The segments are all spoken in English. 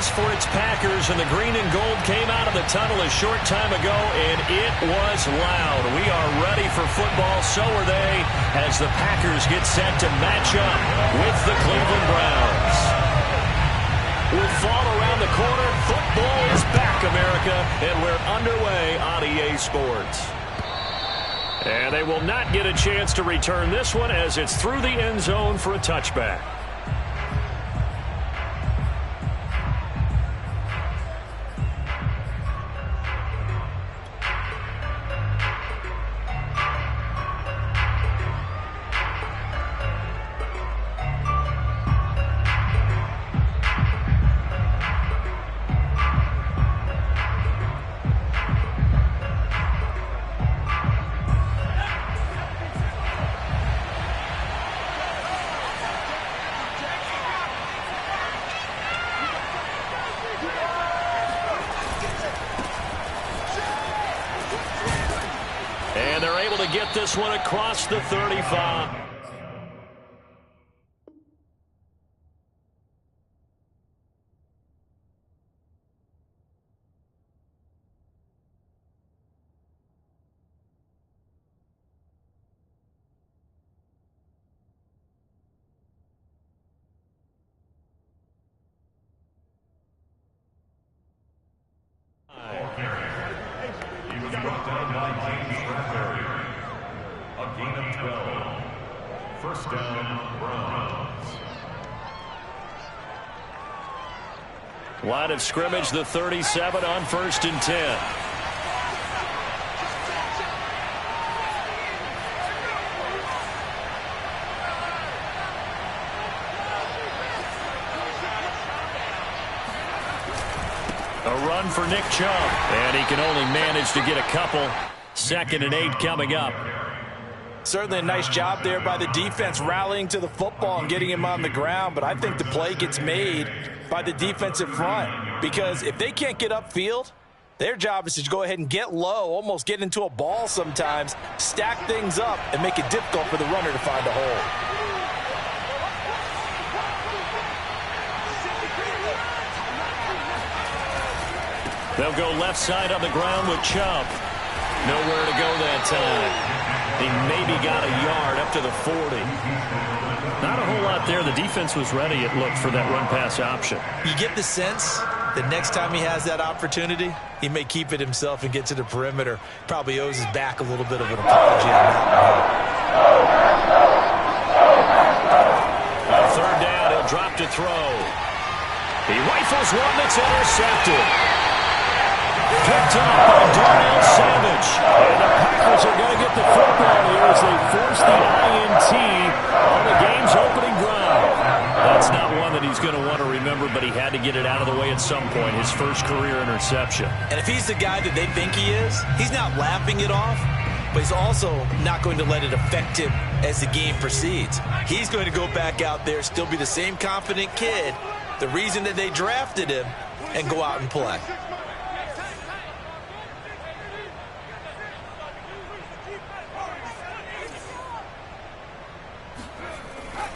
chance for its Packers, and the green and gold came out of the tunnel a short time ago, and it was loud. We are ready for football, so are they, as the Packers get set to match up with the Cleveland Browns. With fall around the corner, football is back, America, and we're underway on EA Sports. And they will not get a chance to return this one as it's through the end zone for a touchback. And they're able to get this one across the 35. First down, Browns. Line of scrimmage, the 37 on 1st and 10. A run for Nick Chubb, and he can only manage to get a couple. 2nd and 8 coming up. Certainly a nice job there by the defense rallying to the football and getting him on the ground, but I think the play gets made by the defensive front, because if they can't get upfield, their job is to go ahead and get low, almost get into a ball sometimes, stack things up, and make it difficult for the runner to find a hole. They'll go left side on the ground with Chubb. Nowhere to go that time. He maybe got a yard up to the 40. Not a whole lot there. The defense was ready, it looked, for that run-pass option. You get the sense that next time he has that opportunity, he may keep it himself and get to the perimeter. Probably owes his back a little bit of an apology on that one. 3rd down, he'll drop to throw. He rifles one that's intercepted. Picked up by Darnell Savage. And the Packers are going to get the football here as they force the INT on the game's opening drive. That's not one that he's going to want to remember, but he had to get it out of the way at some point. His first career interception. And if he's the guy that they think he is, he's not laughing it off, but he's also not going to let it affect him as the game proceeds. He's going to go back out there, still be the same confident kid, the reason that they drafted him, and go out and play.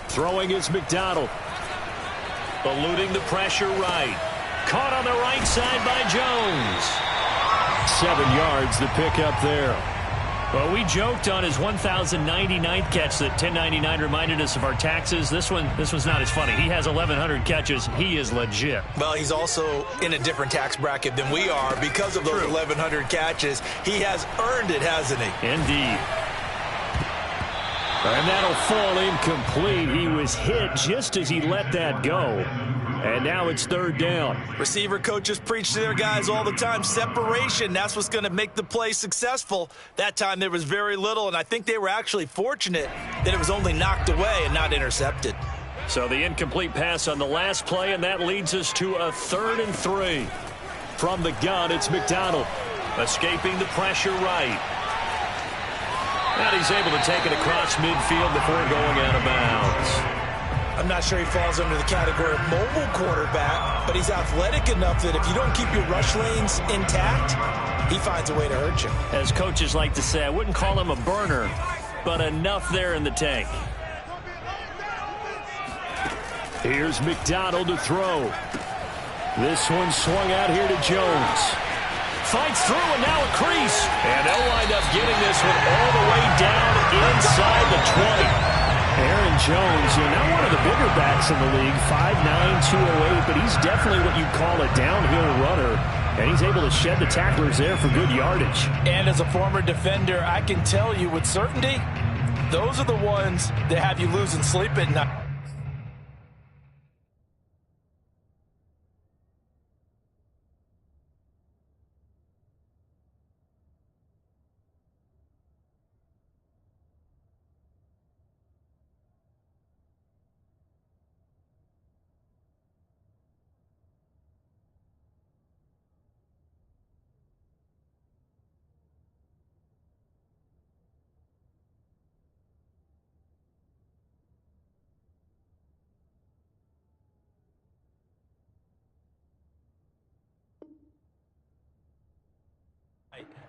Throwing is McDonald. Eluding the pressure right. Caught on the right side by Jones. 7 yards the pick up there. Well, we joked on his 1,099th catch that 1099 reminded us of our taxes. This one's not as funny. He has 1,100 catches. He is legit. Well, he's also in a different tax bracket than we are because of those 1,100 catches. He has earned it, hasn't he? Indeed. And that'll fall incomplete. He was hit just as he let that go. And now it's 3rd down. Receiver coaches preach to their guys all the time. Separation, that's what's going to make the play successful. That time there was very little, and I think they were actually fortunate that it was only knocked away and not intercepted. So the incomplete pass on the last play, and that leads us to a 3rd and 3. From the gun, it's McDonald. Escaping the pressure right. And he's able to take it across midfield before going out of bounds. I'm not sure he falls under the category of mobile quarterback, but he's athletic enough that if you don't keep your rush lanes intact, he finds a way to hurt you. As coaches like to say, I wouldn't call him a burner, but enough there in the tank. Here's McDonald to throw. This one swung out here to Jones. Fights through, and now a crease. And they'll wind up getting this one all the way down inside the 20. Aaron Jones, not one of the bigger backs in the league, 5'9", 208, but he's definitely what you'd call a downhill runner, and he's able to shed the tacklers there for good yardage. And as a former defender, I can tell you with certainty, those are the ones that have you losing sleep at night.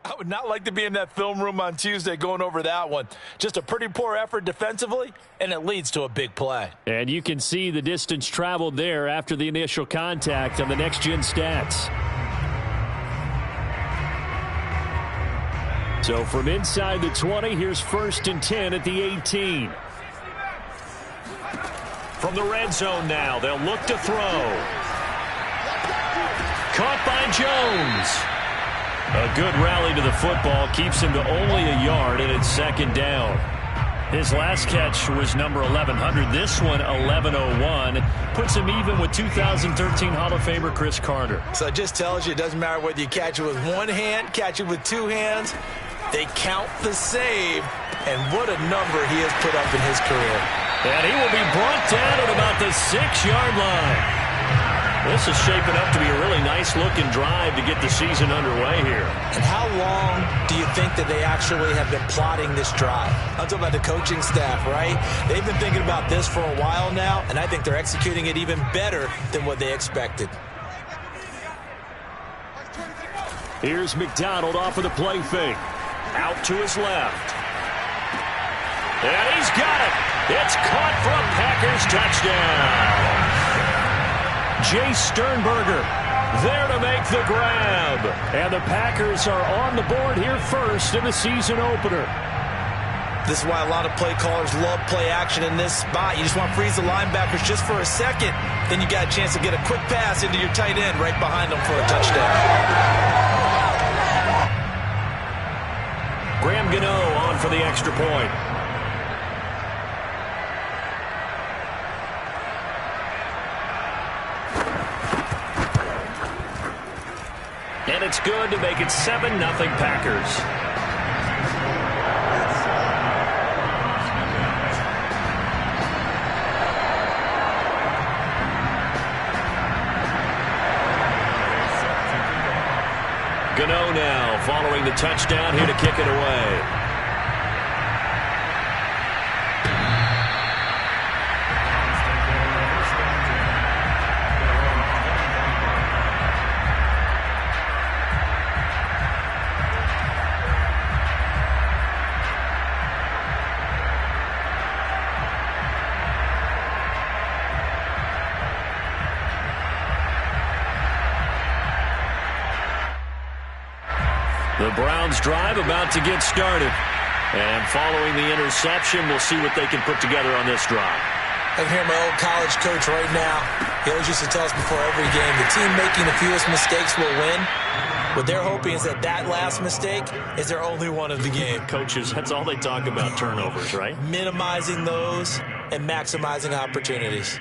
I would not like to be in that film room on Tuesday going over that one. Just a pretty poor effort defensively, and it leads to a big play. And you can see the distance traveled there after the initial contact on the next-gen stats. So from inside the 20, here's 1st and 10 at the 18. From the red zone now, they'll look to throw. Caught by Jones. A good rally to the football keeps him to only a yard, and it's 2nd down. His last catch was number 1,100. This one, 1,101. Puts him even with 2013 Hall of Famer Chris Carter. So it just tells you it doesn't matter whether you catch it with one hand, catch it with two hands. They count the save, and what a number he has put up in his career. And he will be brought down at about the 6-yard line. This is shaping up to be a really nice-looking drive to get the season underway here. And how long do you think that they actually have been plotting this drive? I'm talking about the coaching staff, right? They've been thinking about this for a while now, and I think they're executing it even better than what they expected. Here's McDonald off of the play fake. Out to his left. And he's got it. It's caught for a Packers touchdown. Jay Sternberger there to make the grab. And the Packers are on the board here first in the season opener. This is why a lot of play callers love play action in this spot. You just want to freeze the linebackers just for a second. Then you got a chance to get a quick pass into your tight end right behind them for a touchdown. Graham Gano on for the extra point. And it's good to make it 7-0 Packers. Gano now following the touchdown here to kick it away. The Browns drive about to get started. And following the interception, we'll see what they can put together on this drive. I can hear my old college coach right now. He always used to tell us before every game, the team making the fewest mistakes will win. What they're hoping is that that last mistake is their only one of the game. Coaches, that's all they talk about, turnovers, right? Minimizing those and maximizing opportunities.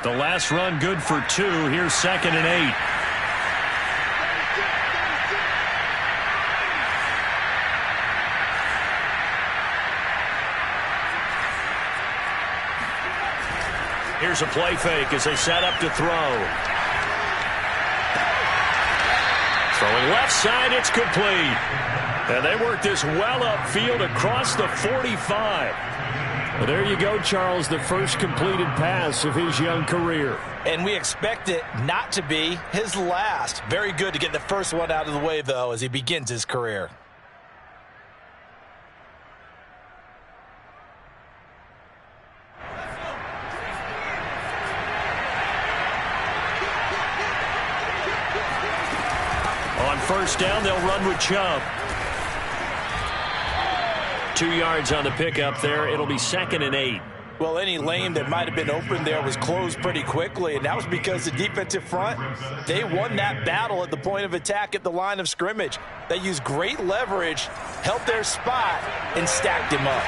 The last run good for 2. Here's 2nd and 8. Here's a play fake as they set up to throw. Throwing left side, it's complete. And they work this well upfield across the 45. Well, there you go, Charles, the first completed pass of his young career. And we expect it not to be his last. Very good to get the first one out of the way, though, as he begins his career. On first down, they'll run with Chubb. 2 yards on the pickup there. It'll be 2nd and 8. Well, any lane that might have been open there was closed pretty quickly, and that was because the defensive front, they won that battle at the point of attack at the line of scrimmage. They used great leverage, held their spot, and stacked him up.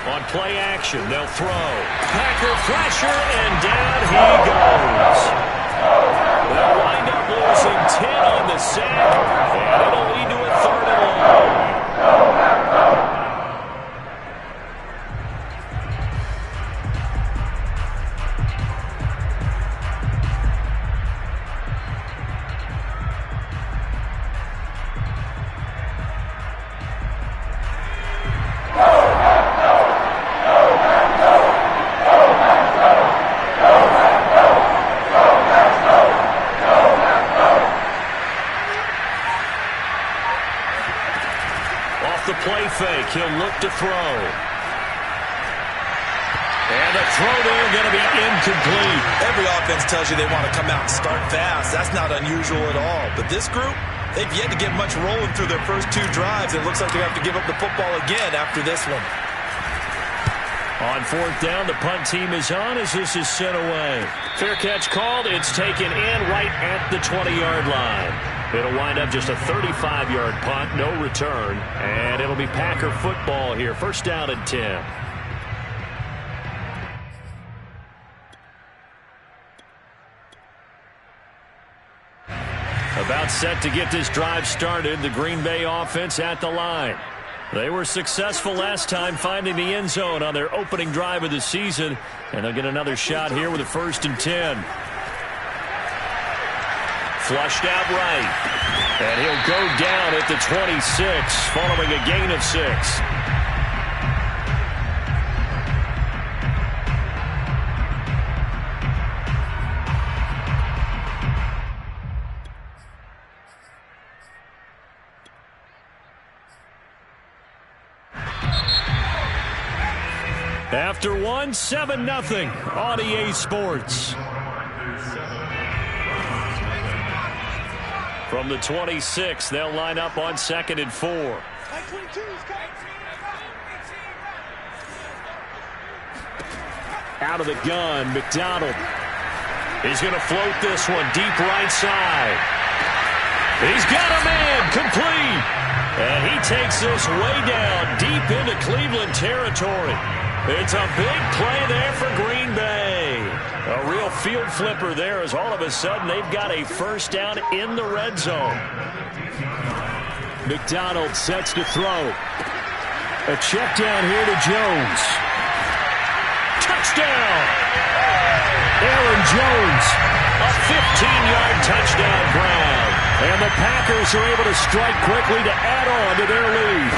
On play action, they'll throw. Packer flasher, and down he goes. They'll wind up losing 10 on the sack, and it'll lead to a 3rd and long. The play fake, he'll look to throw. And the throw there going to be incomplete. Every offense tells you they want to come out and start fast. That's not unusual at all. But this group, they've yet to get much rolling through their first 2 drives. It looks like they have to give up the football again after this one. On 4th down, the punt team is on as this is sent away. Fair catch called. It's taken in right at the 20-yard line. It'll wind up just a 35-yard punt, no return, and it'll be Packer football here. 1st down and 10. About set to get this drive started, the Green Bay offense at the line. They were successful last time finding the end zone on their opening drive of the season, and they'll get another shot here with a 1st and 10. Flushed out right. And he'll go down at the 26 following a gain of 6. After 1, 7-0 on EA Sports. From the 26, they'll line up on 2nd and 4. Out of the gun, McDonald. He's going to float this one deep right side. He's got a man, complete. And he takes this way down deep into Cleveland territory. It's a big play there for Green Bay. A real field flipper there as all of a sudden they've got a 1st down in the red zone. McDonald sets to throw. A check down here to Jones. Touchdown! Aaron Jones. A 15-yard touchdown Brwn. And the Packers are able to strike quickly to add on to their lead.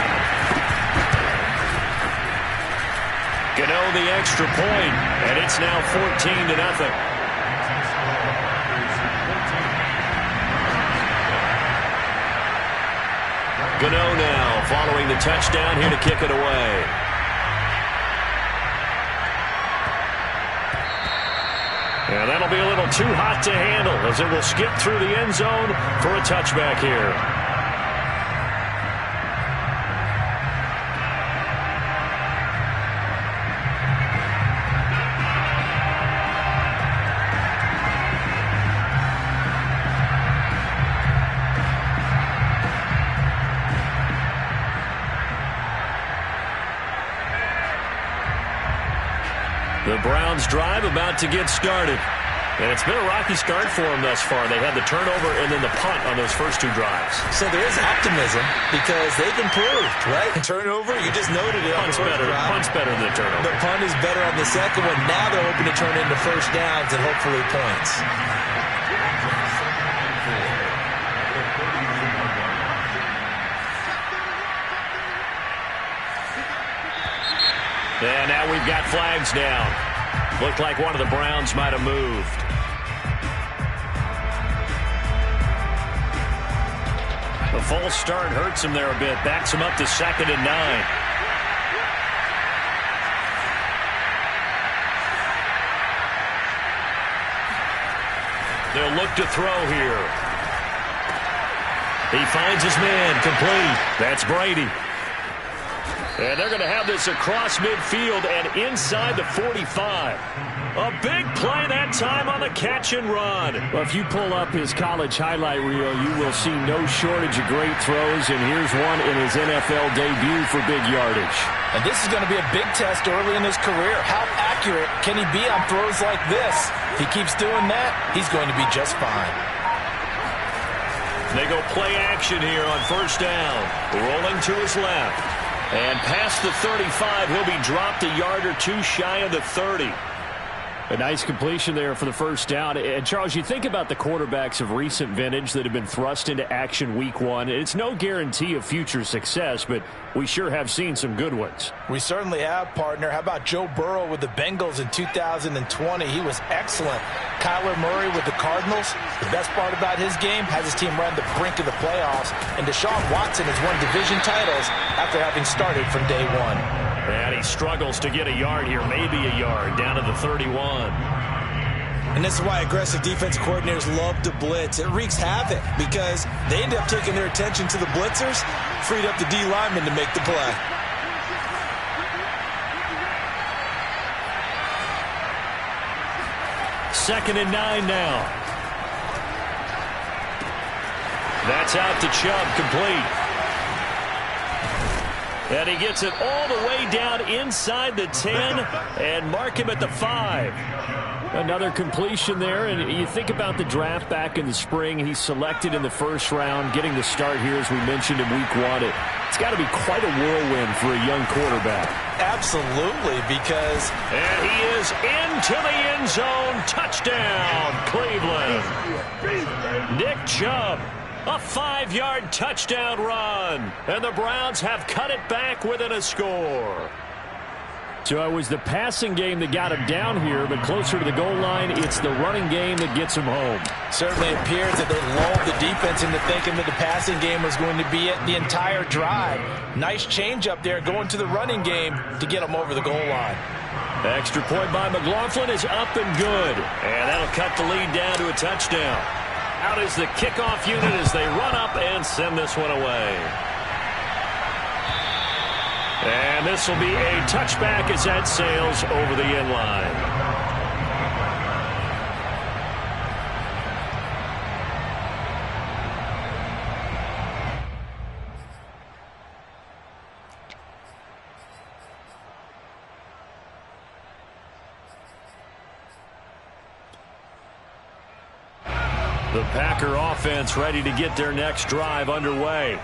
Gano the extra point, and it's now 14-0. Gano now following the touchdown here to kick it away. And that'll be a little too hot to handle as it will skip through the end zone for a touchback here. The Browns drive about to get started. And it's been a rocky start for them thus far. They had the turnover and then the punt on those first 2 drives. So there is optimism because they've improved, right? Turnover, you just noted it. Punt's better than the turnover. The punt is better on the second one. Now they're hoping to turn into first downs and hopefully points. And now we've got flags down. Looked like one of the Browns might have moved. The false start hurts him there a bit. Backs him up to 2nd and 9. They'll look to throw here. He finds his man, complete. That's Brady. And they're going to have this across midfield and inside the 45. A big play that time on the catch and run. Well, if you pull up his college highlight reel, you will see no shortage of great throws, and here's one in his NFL debut for big yardage. And this is going to be a big test early in his career. How accurate can he be on throws like this? If he keeps doing that, he's going to be just fine. They go play action here on first down. Rolling to his left. And past the 35, he'll be dropped a yard or 2 shy of the 30. A nice completion there for the first down. And, Charles, you think about the quarterbacks of recent vintage that have been thrust into action week 1. It's no guarantee of future success, but we sure have seen some good ones. We certainly have, partner. How about Joe Burrow with the Bengals in 2020? He was excellent. Kyler Murray with the Cardinals. The best part about his game has his team run the brink of the playoffs. And Deshaun Watson has won division titles after having started from day 1. And he struggles to get a yard here, maybe a yard, down to the 31. And this is why aggressive defensive coordinators love to blitz. It wreaks havoc because they end up taking their attention to the blitzers, freed up the D lineman to make the play. Second and 9 now. That's out to Chubb, complete. And he gets it all the way down inside the 10 and mark him at the 5. Another completion there, and you think about the draft back in the spring. He's selected in the first round, getting the start here, as we mentioned, in week 1. It's got to be quite a whirlwind for a young quarterback. Absolutely, because... And he is into the end zone. Touchdown, Cleveland. Nick Chubb. A 5-yard touchdown run. And the Browns have cut it back within a score. So it was the passing game that got him down here, but closer to the goal line, it's the running game that gets him home. Certainly appears that they lulled the defense into thinking that the passing game was going to be it the entire drive. Nice change up there going to the running game to get him over the goal line. Extra point by McLaughlin is up and good. And that'll cut the lead down to a touchdown. Out is the kickoff unit as they run up and send this one away. And this will be a touchback as that sails over the end line. The Packer offense ready to get their next drive underway.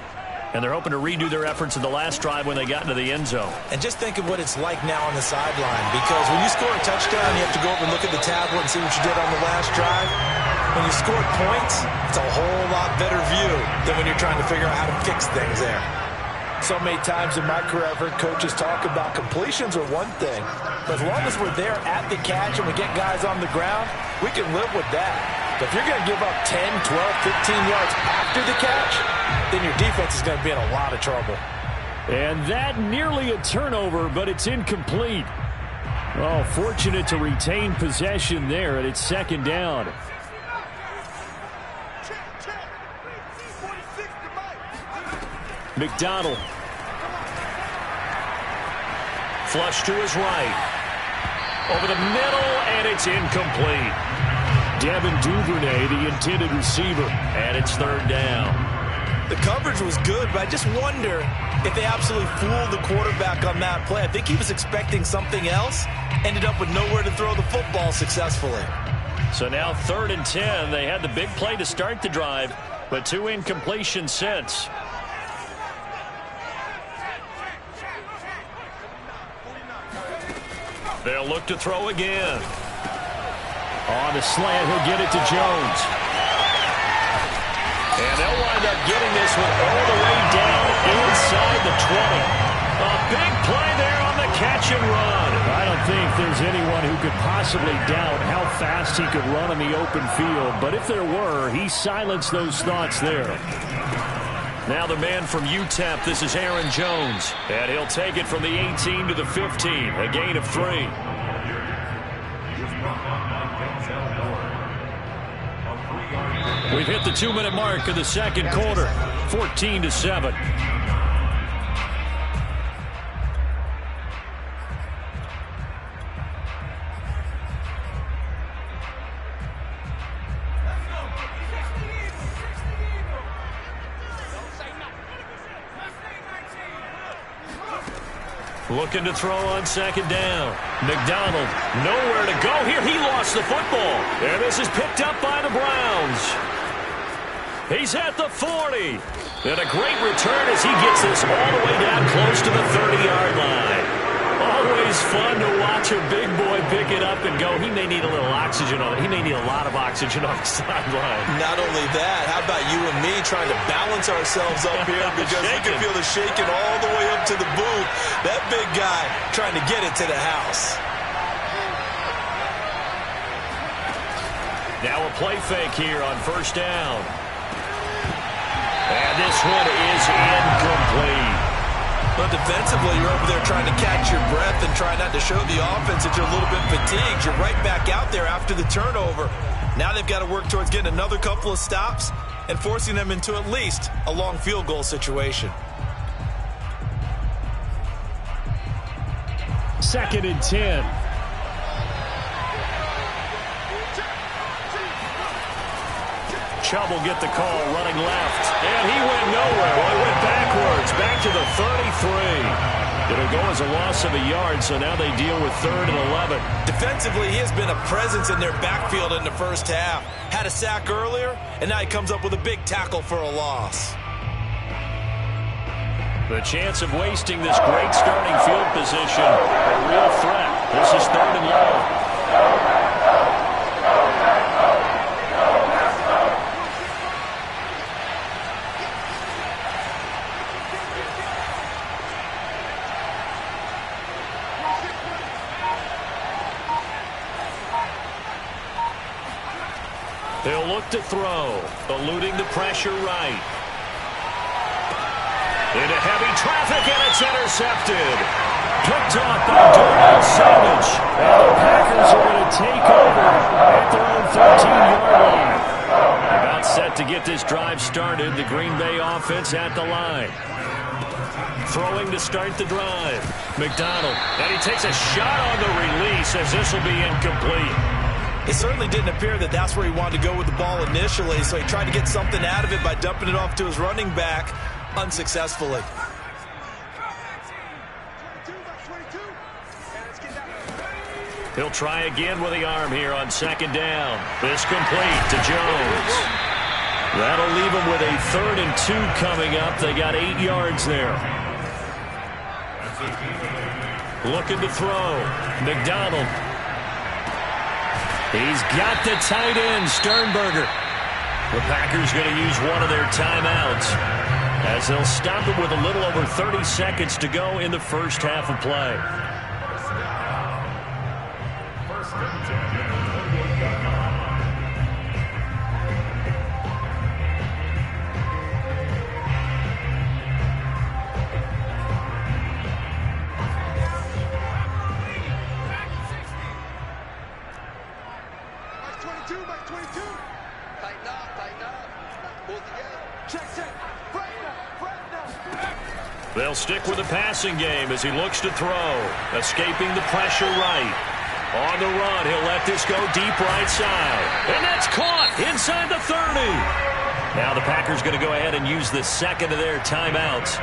And they're hoping to redo their efforts in the last drive when they got into the end zone. And just think of what it's like now on the sideline. Because when you score a touchdown, you have to go over and look at the tablet and see what you did on the last drive. When you score points, it's a whole lot better view than when you're trying to figure out how to fix things there. So many times in my career, I've heard coaches talk about completions are one thing. But as long as we're there at the catch and we get guys on the ground, we can live with that. But if you're going to give up 10, 12, 15 yards after the catch, then your defense is going to be in a lot of trouble. And that nearly a turnover, but it's incomplete. Oh, fortunate to retain possession there, and it's second down. McDonald. Flush to his right. Over the middle, and it's incomplete. Devin Duvernay, the intended receiver. And it's third down. The coverage was good, but I just wonder if they absolutely fooled the quarterback on that play. I think he was expecting something else. Ended up with nowhere to throw the football successfully. So now 3rd and 10. They had the big play to start the drive, but 2 incompletions since. They'll look to throw again. On the slant, he'll get it to Jones. And they'll wind up getting this one all the way down inside the 20. A big play there on the catch and run. I don't think there's anyone who could possibly doubt how fast he could run on the open field. But if there were, he silenced those thoughts there. Now the man from UTEP, this is Aaron Jones. And he'll take it from the 18 to the 15, a gain of 3. We've hit the 2-minute mark of the second quarter, 14-7. Looking to throw on second down. McDonald, nowhere to go here. He lost the football. And this is picked up by the Browns. He's at the 40. And a great return as he gets this all the way down close to the 30-yard line. Always fun to watch a big boy pick it up and go. He may need a little oxygen on it. He may need a lot of oxygen on the sideline. Not only that, how about you and me trying to balance ourselves up here because we can feel the shaking all the way up to the booth. That big guy trying to get it to the house. Now a play fake here on first down. And this one is incomplete. But defensively, you're over there trying to catch your breath and try not to show the offense that you're a little bit fatigued. You're right back out there after the turnover. Now they've got to work towards getting another couple of stops and forcing them into at least a long field goal situation. 2nd and 10. Chubb will get the call, running left. And he went nowhere. Well, he went backwards, back to the 33. It'll go as a loss of a yard, so now they deal with 3rd and 11. Defensively, he has been a presence in their backfield in the first half. Had a sack earlier, and now he comes up with a big tackle for a loss. The chance of wasting this great starting field position, a real threat. This is 3rd and long. He'll look to throw, eluding the pressure right. Into heavy traffic, and it's intercepted. Picked off by Darnell Savage. And the Packers are going to take over at their own 13-yard line. About set to get this drive started. The Green Bay offense at the line. Throwing to start the drive. McDonald, and he takes a shot on the release as this will be incomplete. It certainly didn't appear that that's where he wanted to go with the ball initially, so he tried to get something out of it by dumping it off to his running back unsuccessfully. He'll try again with the arm here on second down. This complete to Jones. That'll leave him with a 3rd and 2 coming up. They got 8 yards there. Looking to throw. McDonald. He's got the tight end, Sternberger. The Packers going to use one of their timeouts as they'll stop it with a little over 30 seconds to go in the first half of play. They'll stick with the passing game as he looks to throw. Escaping the pressure right. On the run, he'll let this go deep right side. And that's caught inside the 30. Now the Packers going to go ahead and use the second of their timeouts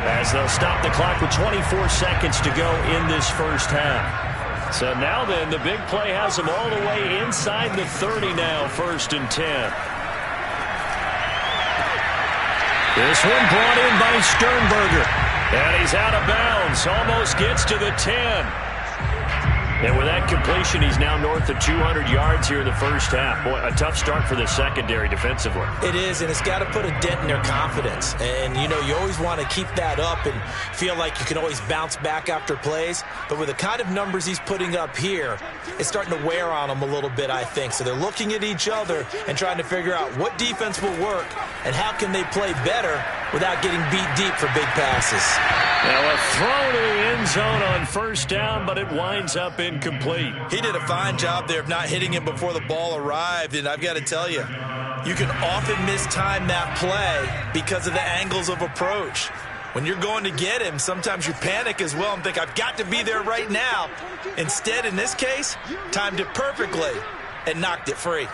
as they'll stop the clock with 24 seconds to go in this first half. So now then, the big play has him all the way inside the 30 now, 1st and 10. This one brought in by Sternberger. And he's out of bounds. Almost gets to the 10. And with that completion, he's now north of 200 yards here in the first half. Boy, a tough start for the secondary defensively. It is, and it's got to put a dent in their confidence. And, you know, you always want to keep that up and feel like you can always bounce back after plays. But with the kind of numbers he's putting up here, it's starting to wear on them a little bit, I think. So they're looking at each other and trying to figure out what defense will work and how can they play better without getting beat deep for big passes. Now a throw to the end zone on 1st down, but it winds up incomplete. He did a fine job there of not hitting him before the ball arrived, and I've got to tell you, you can often mistime that play because of the angles of approach. When you're going to get him, sometimes you panic as well and think, I've got to be there right now. Instead, in this case, timed it perfectly and knocked it free.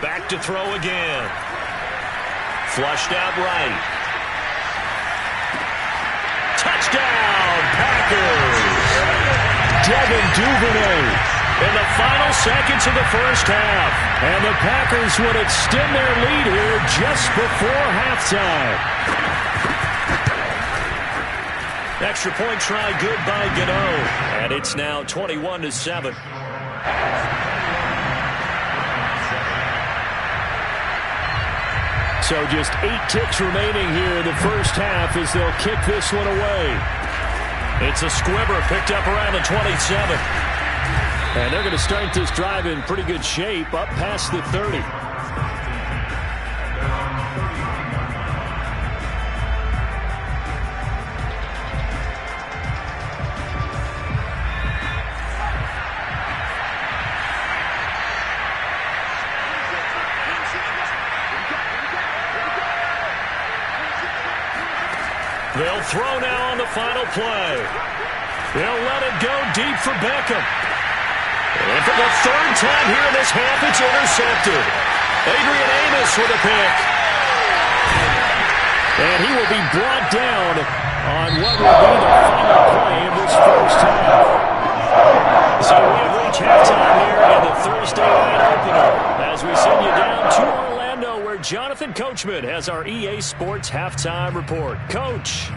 Back to throw again. Flushed out right. Touchdown, Packers! Devin Duvernay in the final seconds of the first half. And the Packers would extend their lead here just before halftime. Extra point try good by Gano. And it's now 21-7. So just 8 ticks remaining here in the first half as they'll kick this one away. It's a squibber picked up around the 27. And they're going to start this drive in pretty good shape up past the 30. They'll throw now on the final play. They'll let it go deep for Beckham. And for the 3rd time here in this half, it's intercepted. Adrian Amos with a pick. And he will be brought down on what will be the final play of this first half. So we have reached halftime here in the Thursday night opener as we send you down to Orlando, where Jonathan Coachman has our EA Sports Halftime Report. Coach.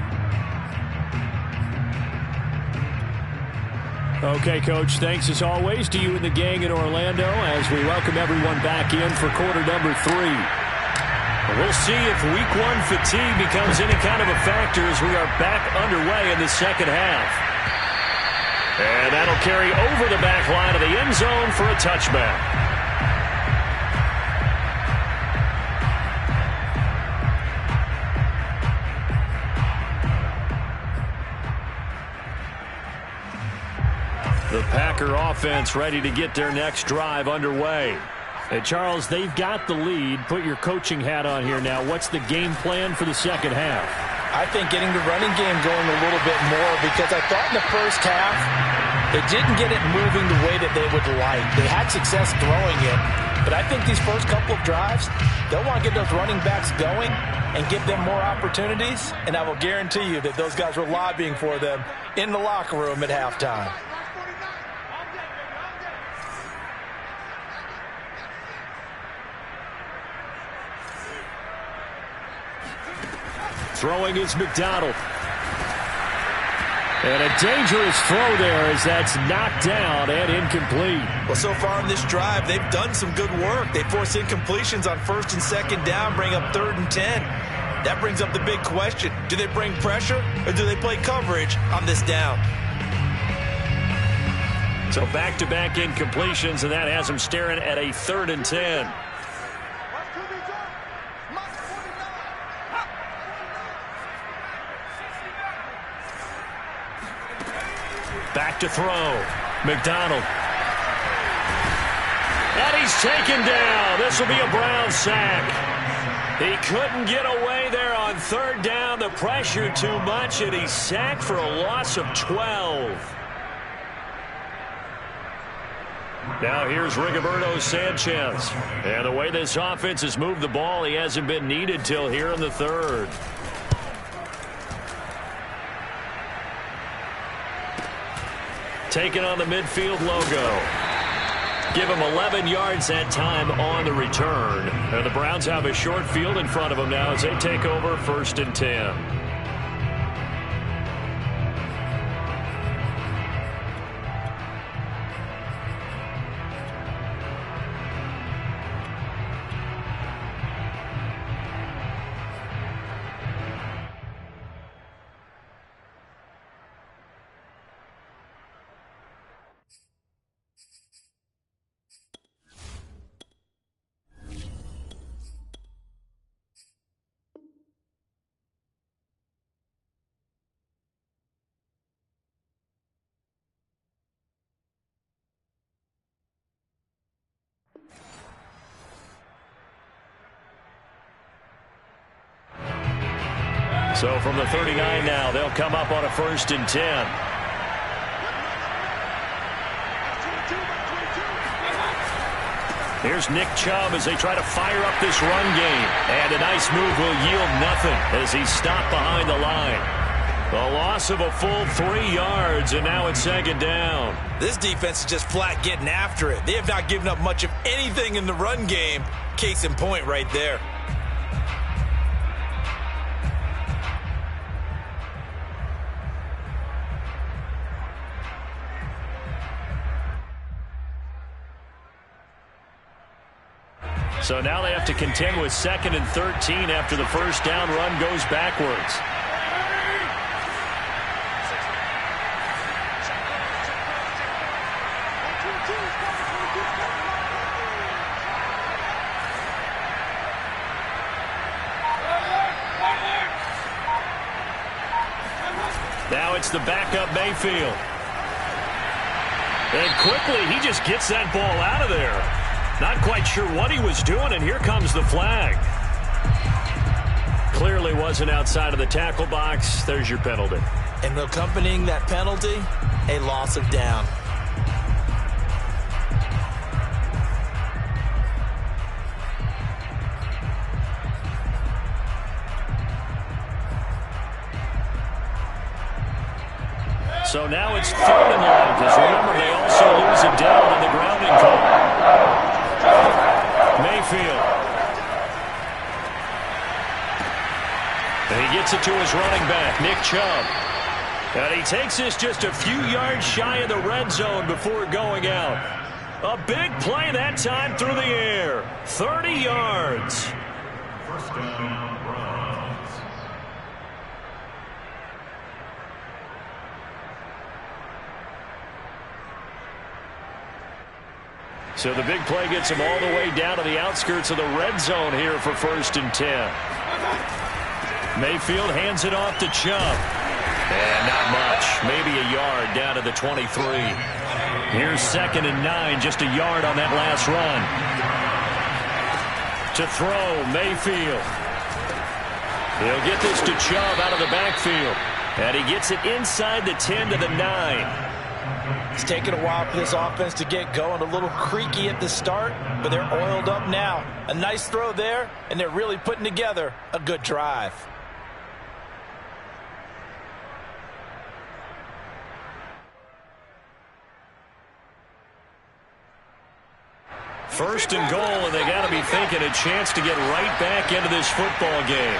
Okay, Coach, thanks as always to you and the gang in Orlando as we welcome everyone back in for quarter number 3. We'll see if week 1 fatigue becomes any kind of a factor as we are back underway in the second half. And that'll carry over the back line of the end zone for a touchback. The Packer offense ready to get their next drive underway. And Charles, they've got the lead. Put your coaching hat on here now. What's the game plan for the second half? I think getting the running game going a little bit more, because I thought in the first half they didn't get it moving the way that they would like. They had success throwing it, but I think these first couple of drives, they'll want to get those running backs going and give them more opportunities, and I will guarantee you that those guys were lobbying for them in the locker room at halftime. Throwing is McDonald. And a dangerous throw there as that's knocked down and incomplete. Well, so far in this drive, they've done some good work. They force incompletions on 1st and 2nd down, bring up 3rd and 10. That brings up the big question. Do they bring pressure or do they play coverage on this down? So back-to-back incompletions, and that has them staring at a 3rd and 10. Back to throw. McDonald. And he's taken down. This will be a Brwn sack. He couldn't get away there on 3rd down. The pressure too much, and he's sacked for a loss of 12. Now here's Rigoberto Sanchez. And the way this offense has moved the ball, he hasn't been needed till here in the third. Taking on the midfield logo. Give him 11 yards that time on the return. And the Browns have a short field in front of them now as they take over 1st and 10. So from the 39 now, they'll come up on a 1st and 10. Here's Nick Chubb as they try to fire up this run game. And a nice move will yield nothing as he's stopped behind the line. The loss of a full 3 yards, and now it's 2nd down. This defense is just flat getting after it. They have not given up much of anything in the run game. Case in point right there. So now they have to contend with 2nd and 13 after the first down run goes backwards. Now it's the backup Mayfield. And quickly he just gets that ball out of there. Not quite sure what he was doing, and here comes the flag. Clearly wasn't outside of the tackle box. There's your penalty. And accompanying that penalty, a loss of down. So now it's 3rd and long, because remember, they also lose it down on the grounding call. Mayfield. And he gets it to his running back, Nick Chubb. And he takes this just a few yards shy of the red zone before going out. A big play that time through the air. 30 yards. 1st down, Browns. So the big play gets him all the way down to the outskirts of the red zone here for 1st and 10. Mayfield hands it off to Chubb. And not much. Maybe a yard down to the 23. Here's 2nd and 9. Just a yard on that last run. To throw, Mayfield. He'll get this to Chubb out of the backfield. And he gets it inside the 10 to the 9. It's taken a while for this offense to get going. A little creaky at the start, but they're oiled up now. A nice throw there, and they're really putting together a good drive. First and goal, and they got to be thinking a chance to get right back into this football game.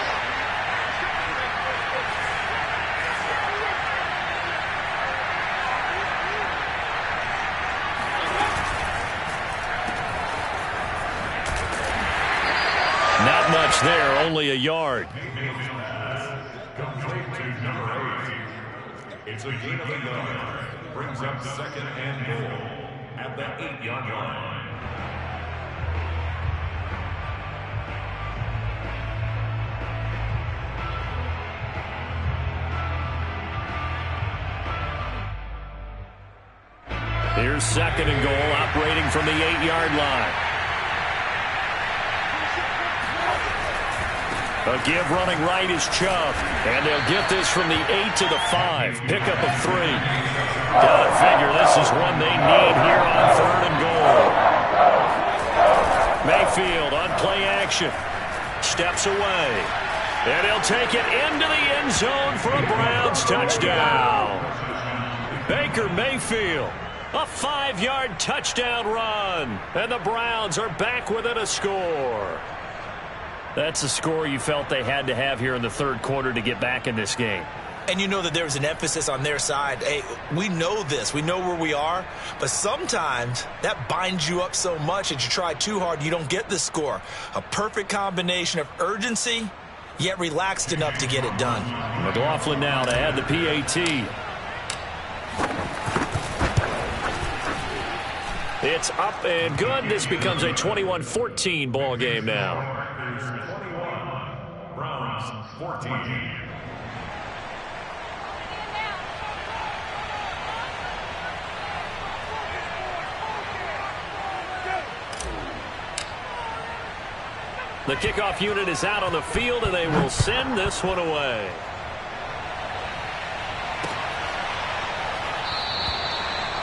Not much there, only a yard. Complete to number 8. It's a gain of a yard. Brings up 2nd and goal at the 8-yard line. Here's 2nd and goal, operating from the 8-yard line. A give running right is Chubb. And they'll get this from the 8 to the 5. Pickup of 3. Gotta figure this is one they need here on 3rd and goal. action. Steps away. And he'll take it into the end zone for a Browns touchdown. Baker Mayfield, a 5-yard touchdown run. And the Browns are back within a score. That's a score you felt they had to have here in the third quarter to get back in this game. And you know that there's an emphasis on their side. Hey, we know this. We know where we are. But sometimes that binds you up so much that you try too hard, you don't get the score. A perfect combination of urgency, yet relaxed enough to get it done. McLaughlin now to add the PAT. It's up and good. This becomes a 21-14 ball game now. Browns 14. The kickoff unit is out on the field, and they will send this one away.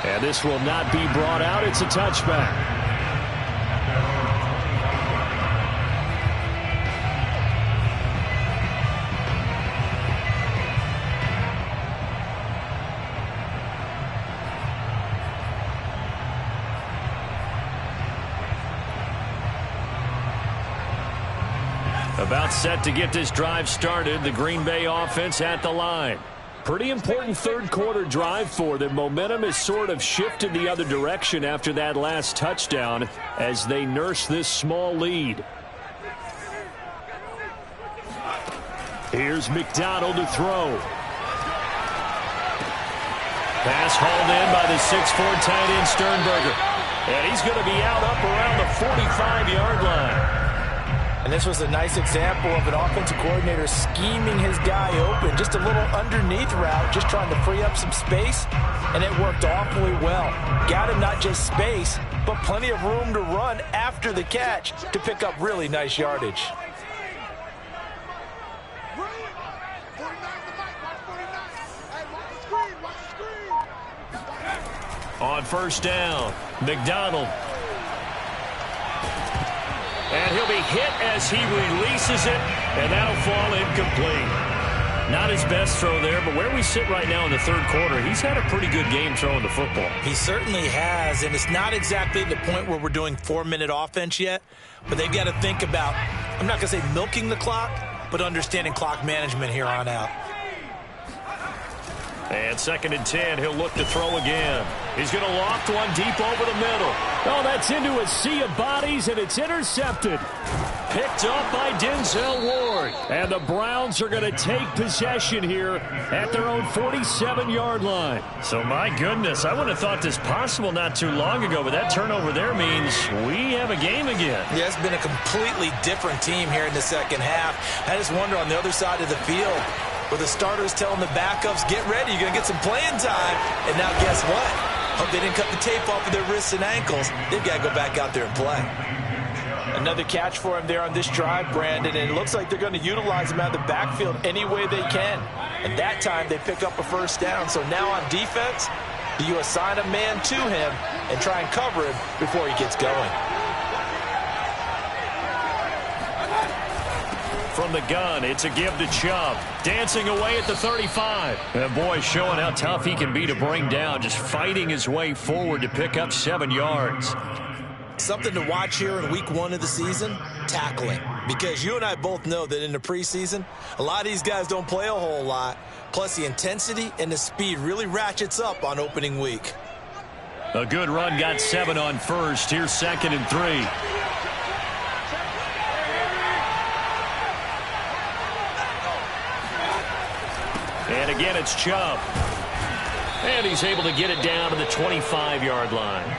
And this will not be brought out. It's a touchback. About set to get this drive started. The Green Bay offense at the line. Pretty important third quarter drive for them. Momentum has sort of shifted the other direction after that last touchdown as they nurse this small lead. Here's McDonald to throw. Pass hauled in by the 6'4" tight end Sternberger. And he's going to be out up around the 45-yard line. And this was a nice example of an offensive coordinator scheming his guy open. Just a little underneath route, just trying to free up some space, and it worked awfully well. Got him not just space, but plenty of room to run after the catch to pick up really nice yardage. On first down, McDonald. And he'll be hit as he releases it, and that'll fall incomplete. Not his best throw there, but where we sit right now in the third quarter, he's had a pretty good game throwing the football. He certainly has, and it's not exactly the point where we're doing 4-minute offense yet, but they've got to think about, I'm not going to say milking the clock, but understanding clock management here on out. And 2nd and 10, he'll look to throw again. He's going to loft one deep over the middle. Oh, that's into a sea of bodies, and it's intercepted. Picked up by Denzel Ward. And the Browns are going to take possession here at their own 47-yard line. So, my goodness, I wouldn't have thought this possible not too long ago, but that turnover there means we have a game again. Yeah, it's been a completely different team here in the second half. I just wonder on the other side of the field, where the starters telling the backups, get ready, you're going to get some playing time. And now guess what? Hope they didn't cut the tape off of their wrists and ankles. They've got to go back out there and play. Another catch for him there on this drive, Brandon, and it looks like they're going to utilize him out of the backfield any way they can. And that time they pick up a first down. So now on defense, do you assign a man to him and try and cover him before he gets going? From the gun, it's a give to Chubb. Dancing away at the 35. And boy, showing how tough he can be to bring down. Just fighting his way forward to pick up 7 yards. Something to watch here in week 1 of the season, tackling. Because you and I both know that in the preseason, a lot of these guys don't play a whole lot. Plus the intensity and the speed really ratchets up on opening week. A good run got 7 on first. Here's 2nd and 3. And again, it's Chubb. And he's able to get it down to the 25-yard line.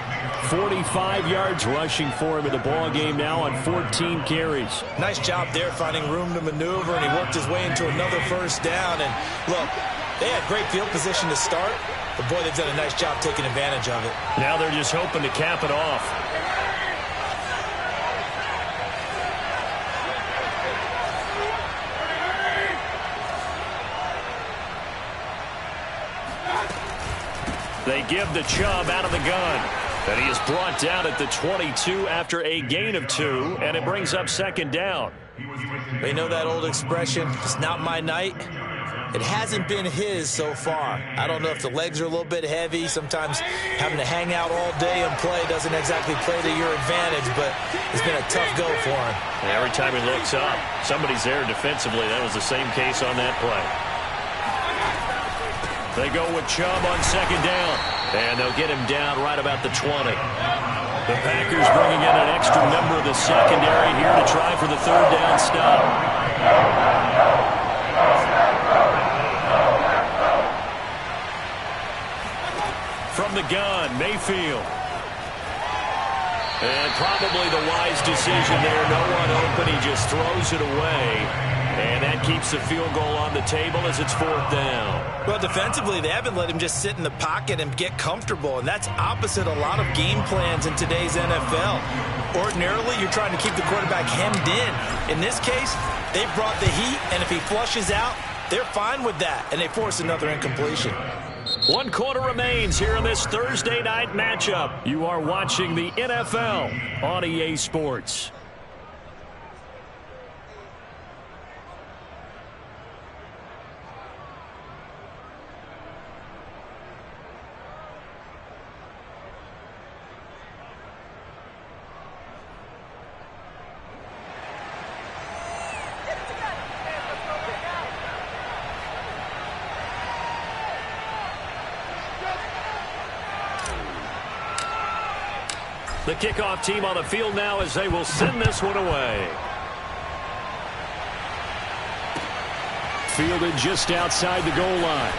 45 yards rushing for him in the ball game now on 14 carries. Nice job there finding room to maneuver, and he worked his way into another first down. And look, they had great field position to start, but boy, they've done a nice job taking advantage of it. Now they're just hoping to cap it off. They give the Chubb out of the gun. And he is brought down at the 22 after a gain of 2, and it brings up second down. They know that old expression, it's not my night. It hasn't been his so far. I don't know if the legs are a little bit heavy. Sometimes having to hang out all day and play doesn't exactly play to your advantage, but it's been a tough go for him. And every time he looks up, somebody's there defensively. That was the same case on that play. They go with Chubb on second down, and they'll get him down right about the 20. The Packers bringing in an extra member of the secondary here to try for the third down stop. From the gun, Mayfield. And probably the wise decision there. No one open. He just throws it away. And that keeps the field goal on the table as it's fourth down. Well, defensively, they haven't let him just sit in the pocket and get comfortable, and that's opposite a lot of game plans in today's NFL. Ordinarily, you're trying to keep the quarterback hemmed in. In this case, they brought the heat, and if he flushes out, they're fine with that, and they force another incompletion. 1 quarter remains here in this Thursday night matchup. You are watching the NFL on EA Sports. The kickoff team on the field now as they will send this one away. Fielded just outside the goal line.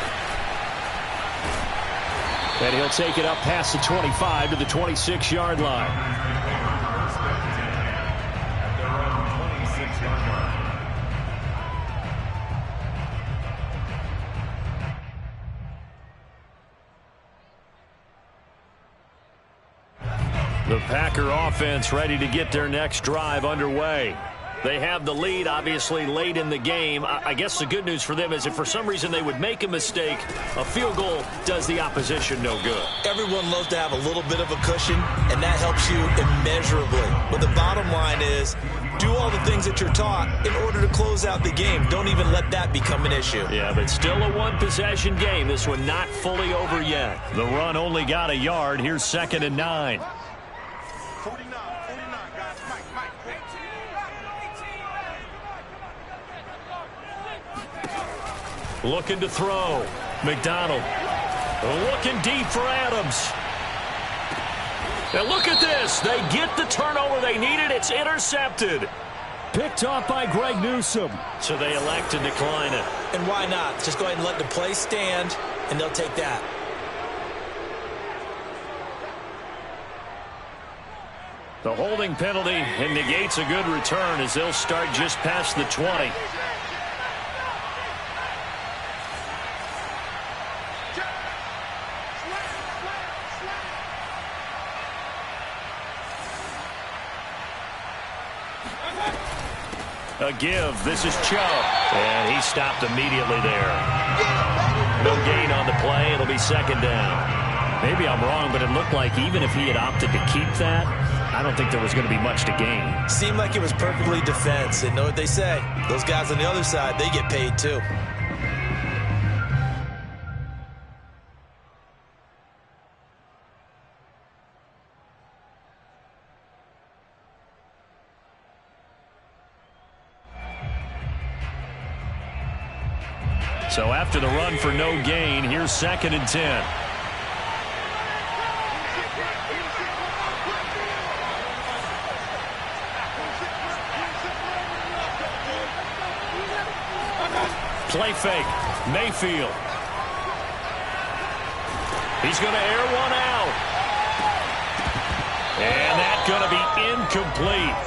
And he'll take it up past the 25 to the 26-yard line. The Packer offense ready to get their next drive underway. They have the lead, obviously, late in the game. I guess the good news for them is if for some reason they would make a mistake, a field goal does the opposition no good. Everyone loves to have a little bit of a cushion, and that helps you immeasurably. But the bottom line is, do all the things that you're taught in order to close out the game. Don't even let that become an issue. Yeah, but still a one-possession game. This one not fully over yet. The run only got a yard. Here's 2nd and 9. 49, guys. Mike. Looking to throw. McDonald. Looking deep for Adams. And look at this. They get the turnover they needed. It's intercepted. Picked off by Greg Newsome. So they elect to decline it. And why not? Just go ahead and let the play stand, and they'll take that. The holding penalty negates a good return as they'll start just past the 20. A give. This is Chubb. And he stopped immediately there. No gain on the play. It'll be 2nd down. Maybe I'm wrong, but it looked like even if he had opted to keep that, I don't think there was going to be much to gain. Seemed like it was perfectly defense. And know what they say. Those guys on the other side, they get paid too. So after the run for no gain, here's 2nd and 10. Play fake. Mayfield. He's going to air one out. And that's going to be incomplete.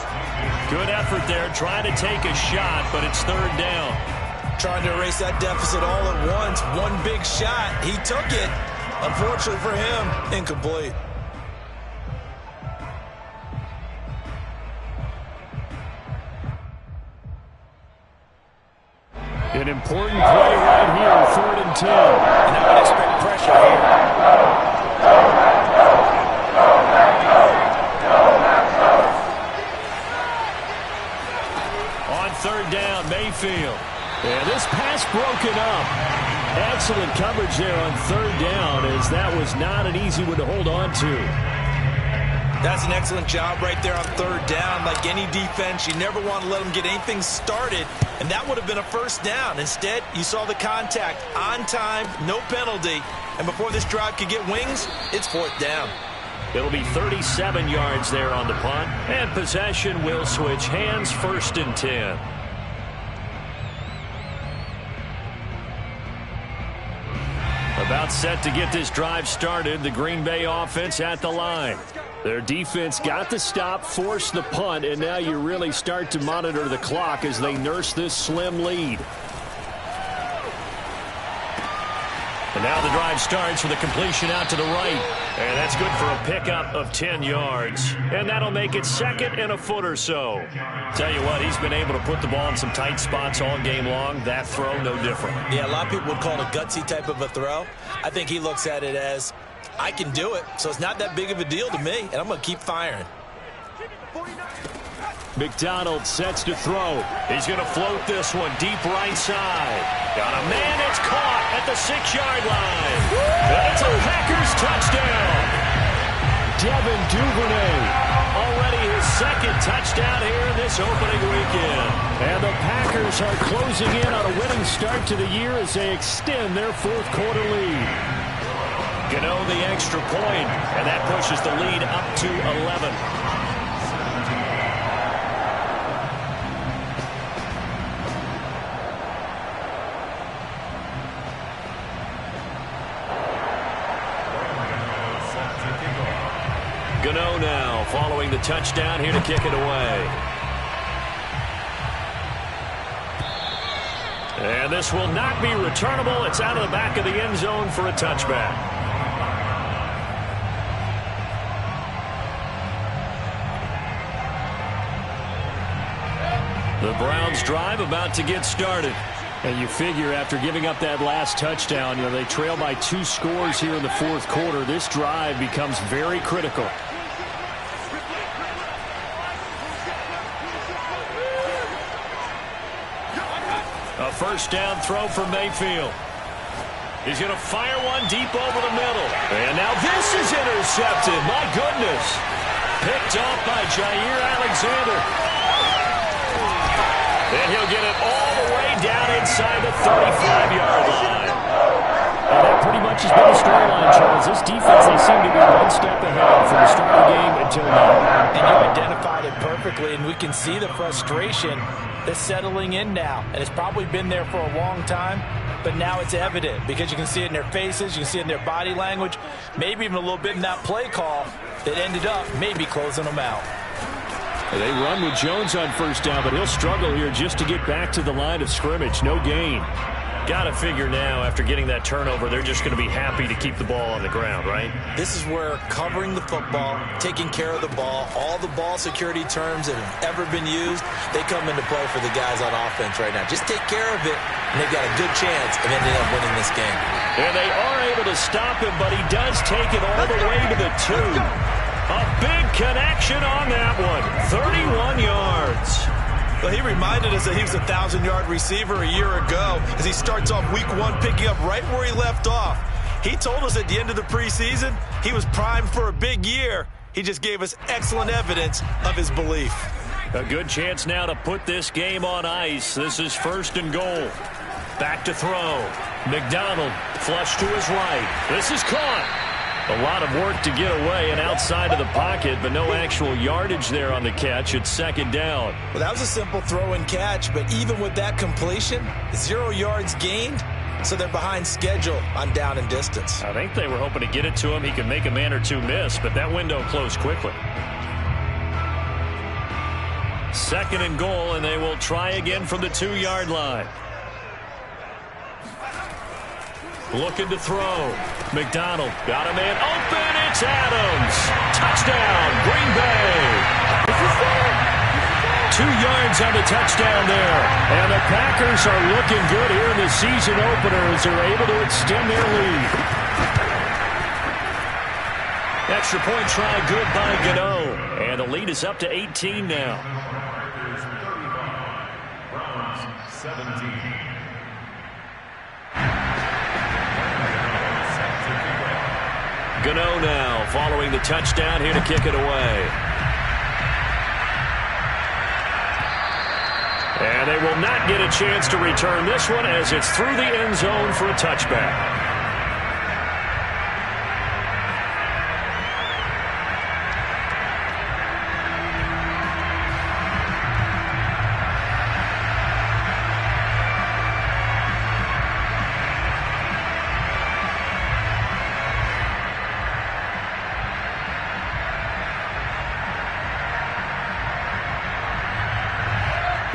Good effort there trying to take a shot, but it's 3rd down. Trying to erase that deficit all at once. One big shot. He took it. Unfortunately for him, incomplete. An important play right here, 3rd and 10. And I would expect pressure here. Mayfield. And this pass broken up. Excellent coverage there on third down, as that was not an easy one to hold on to. That's an excellent job right there on third down. Like any defense, you never want to let them get anything started, and that would have been a first down. Instead, you saw the contact on time, no penalty, and before this drive could get wings, it's fourth down. It'll be 37 yards there on the punt, And possession will switch hands, 1st and 10. About set to get this drive started. The Green Bay offense at the line. Their defense got the stop, forced the punt, and now you really start to monitor the clock as they nurse this slim lead. And now the drive starts with a completion out to the right. And that's good for a pickup of 10 yards. And that'll make it 2nd and a foot or so. Tell you what, he's been able to put the ball in some tight spots all game long. That throw, no different. Yeah, a lot of people would call it a gutsy type of a throw. I think he looks at it as, I can do it, so it's not that big of a deal to me, and I'm going to keep firing. McDonald sets to throw. He's going to float this one deep right side. Got a man, it's caught at the 6-yard line. That's a Packers touchdown. Devin Duvernay. Already his 2nd touchdown here in this opening weekend. And the Packers are closing in on a winning start to the year as they extend their 4th quarter lead. Gano the extra point, and that pushes the lead up to 11. Gano now following the touchdown here to kick it away. And this will not be returnable. It's out of the back of the end zone for a touchback. The Browns drive about to get started. And you figure after giving up that last touchdown, they trail by 2 scores here in the 4th quarter. This drive becomes very critical. A first down throw for Mayfield. He's going to fire one deep over the middle. And now this is intercepted. My goodness. Picked off by Jair Alexander. And he'll get it all the way down inside the 35-yard line. And that pretty much has been the storyline, Charles. This defense, they seem to be one step ahead from the start of the game until now. And you identified it perfectly, and we can see the frustration that's settling in now. And it's probably been there for a long time, but now it's evident because you can see it in their faces, you can see it in their body language, maybe even a little bit in that play call that ended up maybe closing them out. They run with Jones on first down, but he'll struggle here just to get back to the line of scrimmage. No gain. Got to figure now, after getting that turnover, they're just going to be happy to keep the ball on the ground, right? This is where covering the football, taking care of the ball, all the ball security terms that have ever been used, they come into play for the guys on offense right now. Just take care of it, and they've got a good chance of ending up winning this game. And they are able to stop him, but he does take it all the way to the 2. A big connection on that one. 31 yards. Well, he reminded us that he was a 1,000-yard receiver a year ago as he starts off week 1 picking up right where he left off. He told us at the end of the preseason he was primed for a big year. He just gave us excellent evidence of his belief. A good chance now to put this game on ice. This is 1st and goal. Back to throw. McDonald flush to his right. This is caught. A lot of work to get away and outside of the pocket, but no actual yardage there on the catch. It's 2nd down. Well, that was a simple throw and catch, but even with that completion, 0 yards gained, so they're behind schedule on down and distance. I think they were hoping to get it to him. He could make a man or two miss, but that window closed quickly. 2nd and goal, and they will try again from the 2-yard line. Looking to throw. McDonald got a man open. It's Adams. Touchdown, Green Bay. 2 yards on the touchdown there. And the Packers are looking good here in the season opener as they're able to extend their lead. Extra point try good by Gano. And the lead is up to 18 now. 17. Gano now following the touchdown here to kick it away. And they will not get a chance to return this one as it's through the end zone for a touchback.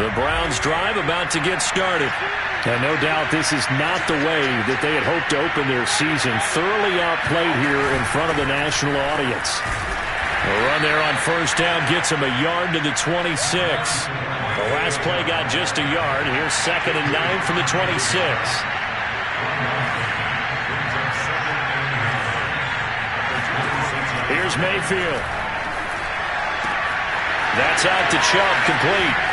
The Browns drive about to get started. And no doubt this is not the way that they had hoped to open their season. Thoroughly outplayed here in front of the national audience. The run there on first down gets him a yard to the 26. The last play got just a yard. Here's 2nd and 9 from the 26. Here's Mayfield. That's out to Chubb, complete.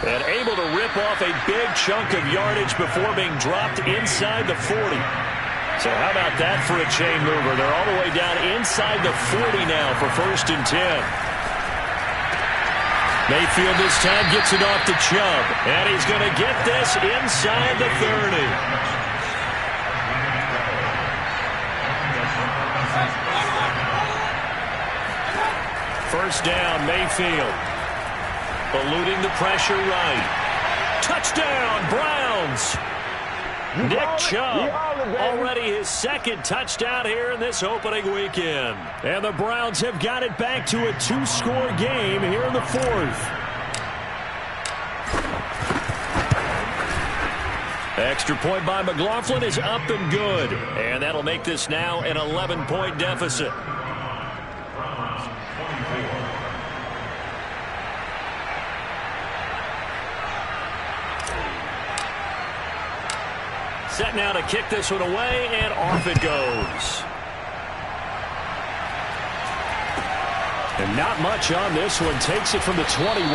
And able to rip off a big chunk of yardage before being dropped inside the 40. So how about that for a chain mover? They're all the way down inside the 40 now for 1st and 10. Mayfield this time gets it off to Chubb. And he's going to get this inside the 30. First down, Mayfield. Eluding the pressure right. Touchdown, Browns. Nick Chubb, already his 2nd touchdown here in this opening weekend. And the Browns have got it back to a 2-score game here in the 4th. Extra point by McLaughlin is up and good. And that'll make this now an 11-point deficit. Set now to kick this one away, and off it goes. And not much on this one. Takes it from the 21.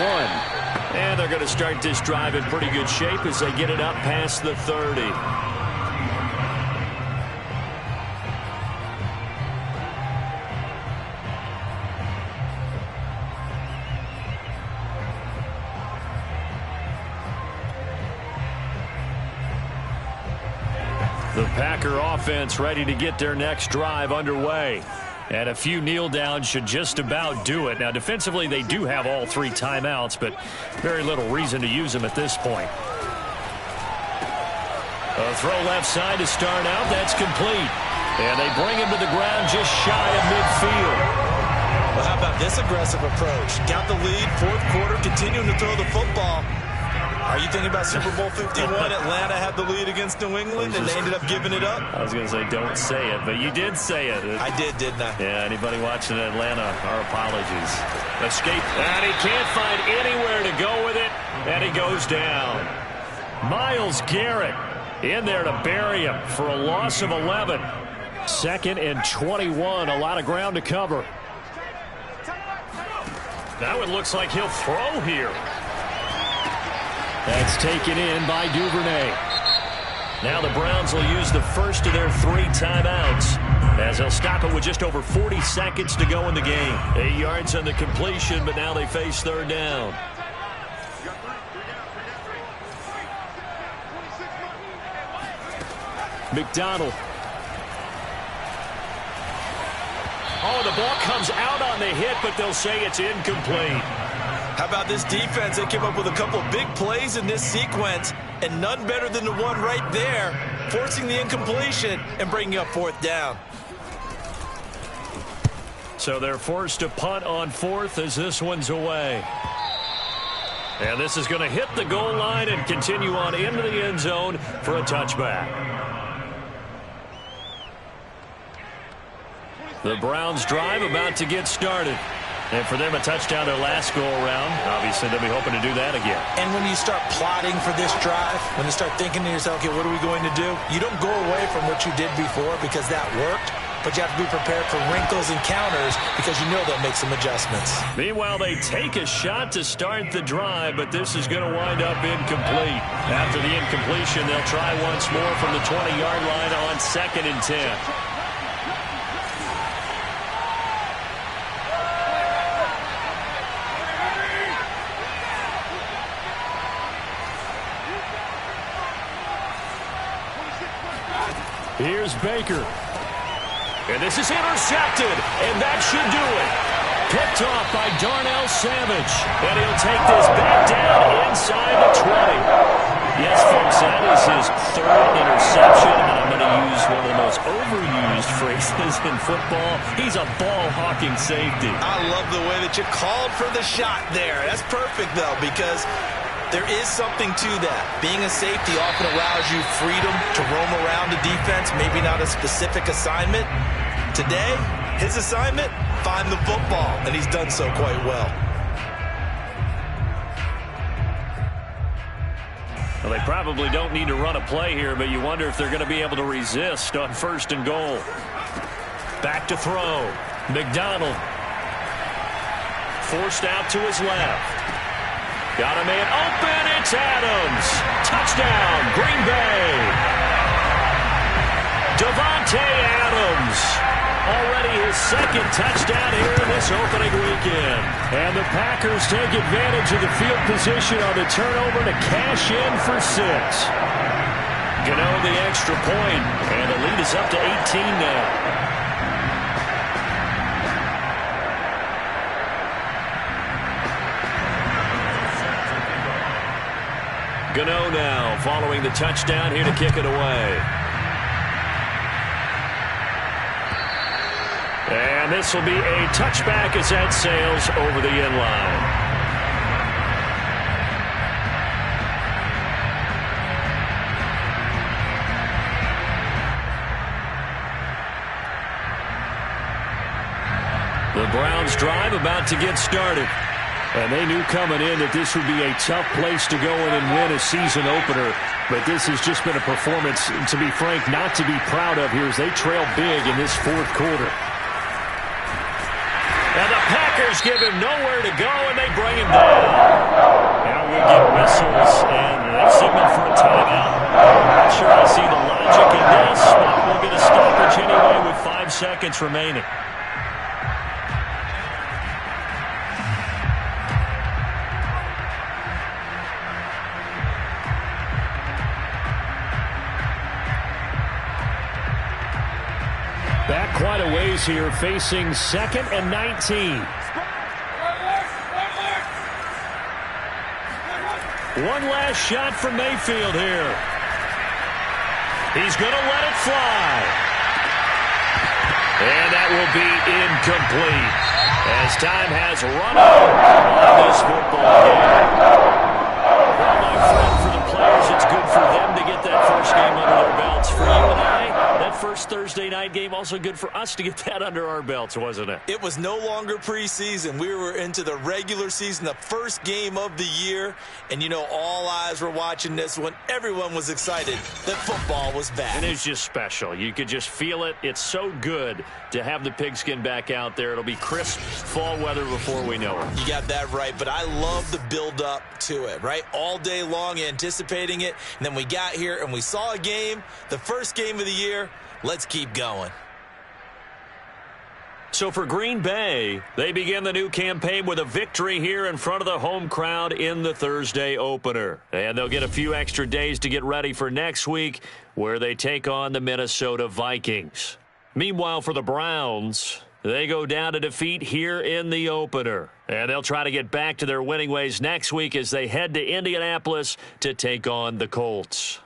And they're going to start this drive in pretty good shape as they get it up past the 30. The Packer offense ready to get their next drive underway. And a few kneel downs should just about do it. Now, defensively, they do have all 3 timeouts, but very little reason to use them at this point. A throw left side to start out. That's complete. And they bring him to the ground just shy of midfield. Well, how about this aggressive approach? Got the lead, 4th quarter, continuing to throw the football. Are you thinking about Super Bowl 51? Atlanta had the lead against New England, and they ended up giving it up? I was going to say, don't say it, but you did say it. I did, didn't I? Yeah, anybody watching Atlanta, our apologies. Escape, and he can't find anywhere to go with it, and he goes down. Myles Garrett in there to bury him for a loss of 11. 2nd and 21, a lot of ground to cover. Now it looks like he'll throw here. That's taken in by Duvernay. Now the Browns will use the first of their 3 timeouts as they'll stop it with just over 40 seconds to go in the game. 8 yards on the completion, but now they face 3rd down. McDonald. Oh, the ball comes out on the hit, but they'll say it's incomplete. How about this defense? They came up with a couple of big plays in this sequence, and none better than the one right there, forcing the incompletion and bringing up 4th down. So they're forced to punt on 4th as this one's away. And this is going to hit the goal line and continue on into the end zone for a touchback. The Browns drive about to get started. And for them, a touchdown their last go-around. Obviously, they'll be hoping to do that again. And when you start plotting for this drive, when you start thinking to yourself, okay, what are we going to do? You don't go away from what you did before because that worked. but you have to be prepared for wrinkles and counters because you know they'll make some adjustments. Meanwhile, they take a shot to start the drive, but this is going to wind up incomplete. After the incompletion, they'll try once more from the 20-yard line on 2nd and 10. Here's Baker. And this is intercepted, and that should do it. Picked off by Darnell Savage. And he'll take this back down inside the 20. Yes, folks, that is his 3rd interception, and I'm going to use one of the most overused phrases in football. He's a ball-hawking safety. I love the way that you called for the shot there. That's perfect, though, because there is something to that. Being a safety often allows you freedom to roam around the defense, maybe not a specific assignment. Today, his assignment, find the football, and he's done so quite well. Well, they probably don't need to run a play here, but you wonder if they're going to be able to resist on 1st and goal. Back to throw. McDonald. Forced out to his left. Got a man open. It's Adams. Touchdown, Green Bay. Davante Adams. Already his 2nd touchdown here in this opening weekend. And the Packers take advantage of the field position on the turnover to cash in for 6. Gano the extra point, and the lead is up to 18 now. Gano now following the touchdown here to kick it away. And this will be a touchback as that sails over the end line. The Browns drive about to get started. And they knew coming in that this would be a tough place to go in and win a season opener. But this has just been a performance, to be frank, not to be proud of here as they trail big in this 4th quarter. And the Packers give him nowhere to go, and they bring him down. Now we'll get whistles, and they signal for a timeout. Not sure I see the logic in this, but we'll get a stoppage anyway with 5 seconds remaining. Back quite a ways here, facing 2nd and 19. One last shot from Mayfield here. He's going to let it fly. And that will be incomplete as time has run out on this football game. Well, my friend, for the players, it's good for them to get that first game under their belts. For you and I, that first Thursday night game also good for us to get that under our belts, wasn't it? It was no longer preseason. We were into the regular season, the first game of the year. And, you know, all eyes were watching this when everyone was excited that football was back. And it's just special. You could just feel it. It's so good to have the pigskin back out there. It'll be crisp fall weather before we know it. You got that right, but I love the build-up to it, right? All day long anticipating it, and then we got here and we saw a game, the first game of the year. Let's keep going. So for Green Bay, they begin the new campaign with a victory here in front of the home crowd in the Thursday opener. And they'll get a few extra days to get ready for next week, where they take on the Minnesota Vikings. Meanwhile, for the Browns, they go down to defeat here in the opener. And they'll try to get back to their winning ways next week as they head to Indianapolis to take on the Colts.